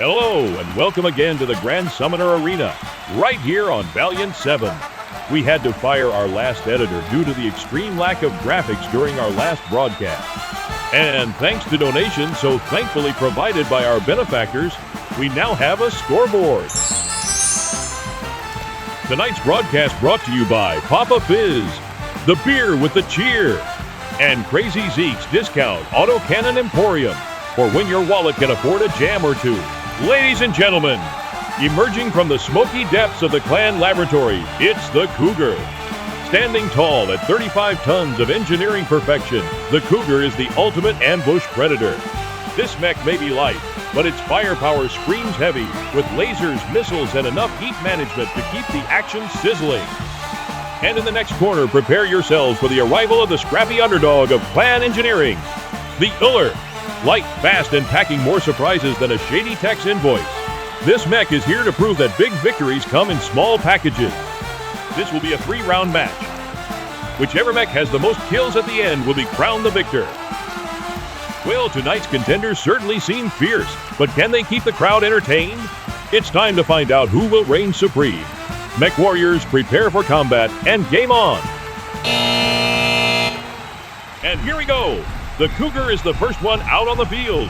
Hello, and welcome again to the Grand Summoner Arena, right here on Valiant 7. We had to fire our last editor due to the extreme lack of graphics during our last broadcast. And thanks to donations so thankfully provided by our benefactors, we now have a scoreboard. Tonight's broadcast brought to you by Papa Fizz, the beer with the cheer, and Crazy Zeke's Discount Autocannon Emporium, for when your wallet can afford a jam or two. Ladies and gentlemen, emerging from the smoky depths of the clan laboratory, it's the Cougar. Standing tall at 35 tons of engineering perfection, the Cougar is the ultimate ambush predator. This mech may be light, but its firepower screams heavy, with lasers, missiles, and enough heat management to keep the action sizzling. And in the next corner, prepare yourselves for the arrival of the scrappy underdog of clan engineering, the Uller. Light, fast, and packing more surprises than a shady tech's invoice. This mech is here to prove that big victories come in small packages. This will be a 3-round match. Whichever mech has the most kills at the end will be crowned the victor. Well, tonight's contenders certainly seem fierce, but can they keep the crowd entertained? It's time to find out who will reign supreme. Mech warriors, prepare for combat, and game on! And here we go! The Cougar is the first one out on the field.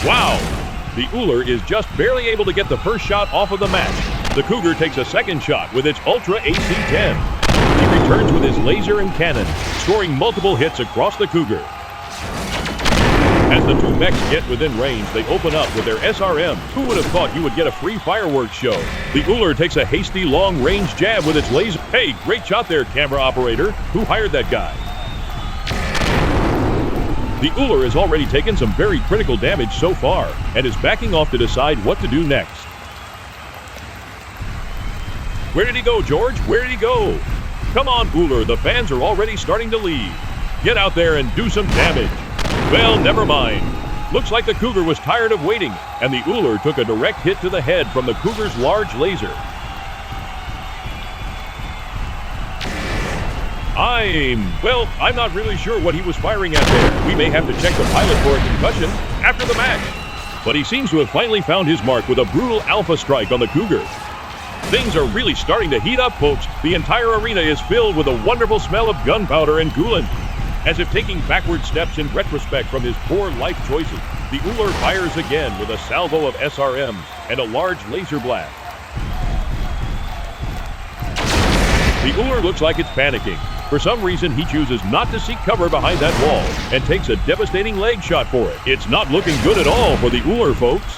Wow! The Uller is just barely able to get the first shot off of the match. The Cougar takes a second shot with its Ultra AC-10. He returns with his laser and cannon, scoring multiple hits across the Cougar. As the two mechs get within range, they open up with their SRMs. Who would have thought you would get a free fireworks show? The Uller takes a hasty long-range jab with its laser. Hey, great shot there, camera operator. Who hired that guy? The Uller has already taken some very critical damage so far, and is backing off to decide what to do next. Where did he go, George? Where did he go? Come on, Uller, the fans are already starting to leave. Get out there and do some damage. Well, never mind. Looks like the Cougar was tired of waiting, and the Uller took a direct hit to the head from the Cougar's large laser. I'm not really sure what he was firing at there. We may have to check the pilot for a concussion after the match. But he seems to have finally found his mark with a brutal alpha strike on the Cougar. Things are really starting to heat up, folks. The entire arena is filled with a wonderful smell of gunpowder and coolant. As if taking backward steps in retrospect from his poor life choices, the Uller fires again with a salvo of SRMs and a large laser blast. The Uller looks like it's panicking. For some reason, he chooses not to seek cover behind that wall and takes a devastating leg shot for it. It's not looking good at all for the Uller, folks.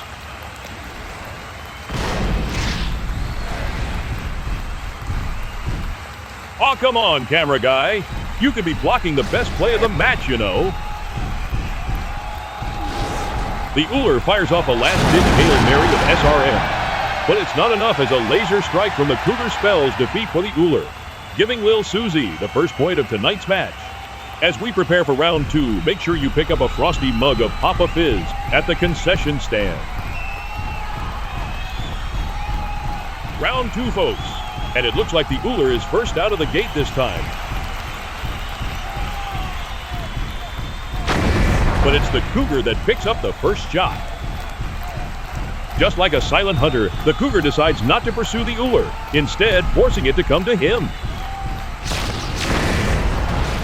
Oh, come on, camera guy. You could be blocking the best play of the match, you know. The Uller fires off a last-ditch Hail Mary with SRM. But it's not enough, as a laser strike from the Cougar spells defeat for the Uller, giving Lil Susie the first point of tonight's match. As we prepare for round 2, make sure you pick up a frosty mug of Papa Fizz at the concession stand. Round 2, folks. And it looks like the Uller is first out of the gate this time. But it's the Cougar that picks up the first shot. Just like a silent hunter, the Cougar decides not to pursue the Uller, instead forcing it to come to him.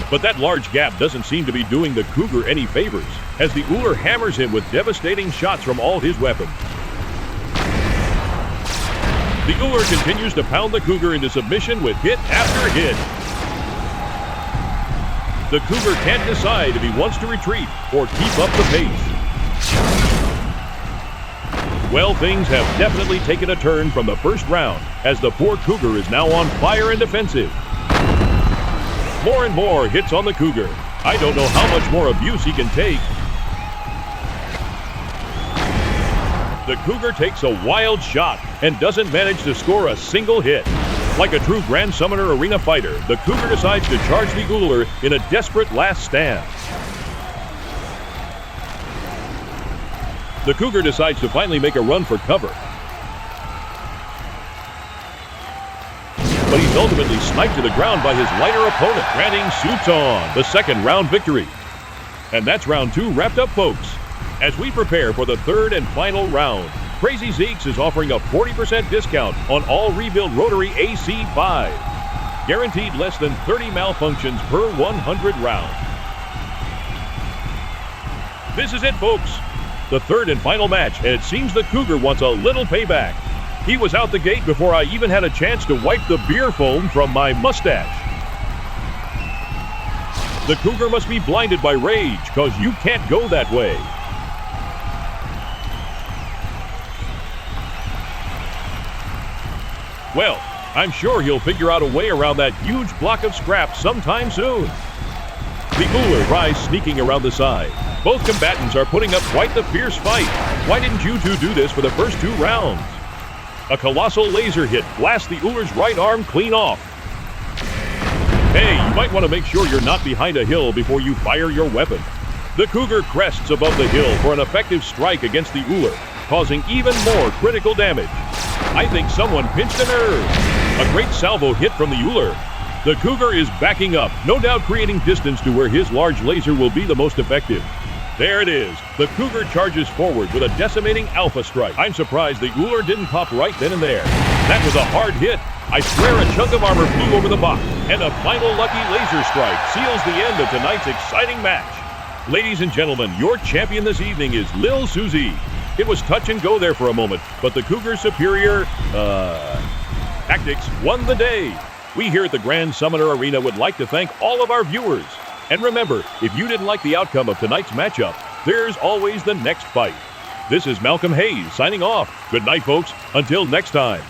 But that large gap doesn't seem to be doing the Cougar any favors, as the Uller hammers him with devastating shots from all his weapons. The Uller continues to pound the Cougar into submission with hit after hit. The Cougar can't decide if he wants to retreat or keep up the pace. Well, things have definitely taken a turn from the first round, as the poor Cougar is now on fire and defensive. More and more hits on the Cougar. I don't know how much more abuse he can take. The Cougar takes a wild shot and doesn't manage to score a single hit. Like a true Grand Summoner Arena fighter, the Cougar decides to charge the Uller in a desperate last stand. The Cougar decides to finally make a run for cover. but he's ultimately sniped to the ground by his lighter opponent, granting Suton the second round victory. And that's round 2 wrapped up, folks. As we prepare for the third and final round, Crazy Zeeks is offering a 40% discount on all rebuild rotary AC5. Guaranteed less than 30 malfunctions per 100 rounds. This is it, folks. The third and final match, and it seems the Cougar wants a little payback. He was out the gate before I even had a chance to wipe the beer foam from my mustache. The Cougar must be blinded by rage, cause you can't go that way. Well, I'm sure he'll figure out a way around that huge block of scrap sometime soon. The Uller rise sneaking around the side. Both combatants are putting up quite the fierce fight. Why didn't you two do this for the first 2 rounds? A colossal laser hit blasts the Uller's right arm clean off. Hey, you might want to make sure you're not behind a hill before you fire your weapon. The Cougar crests above the hill for an effective strike against the Uller, causing even more critical damage. I think someone pinched a nerve. A great salvo hit from the Uller. The Cougar is backing up, no doubt creating distance to where his large laser will be the most effective. There it is. The Cougar charges forward with a decimating alpha strike. I'm surprised the Uller didn't pop right then and there. That was a hard hit. I swear a chunk of armor flew over the box, and a final lucky laser strike seals the end of tonight's exciting match. Ladies and gentlemen, your champion this evening is Lil Susie. It was touch and go there for a moment, but the Cougar's superior, tactics won the day. We here at the Grand Summoner Arena would like to thank all of our viewers. And remember, if you didn't like the outcome of tonight's matchup, there's always the next fight. This is Malcolm Hayes signing off. Good night, folks. Until next time.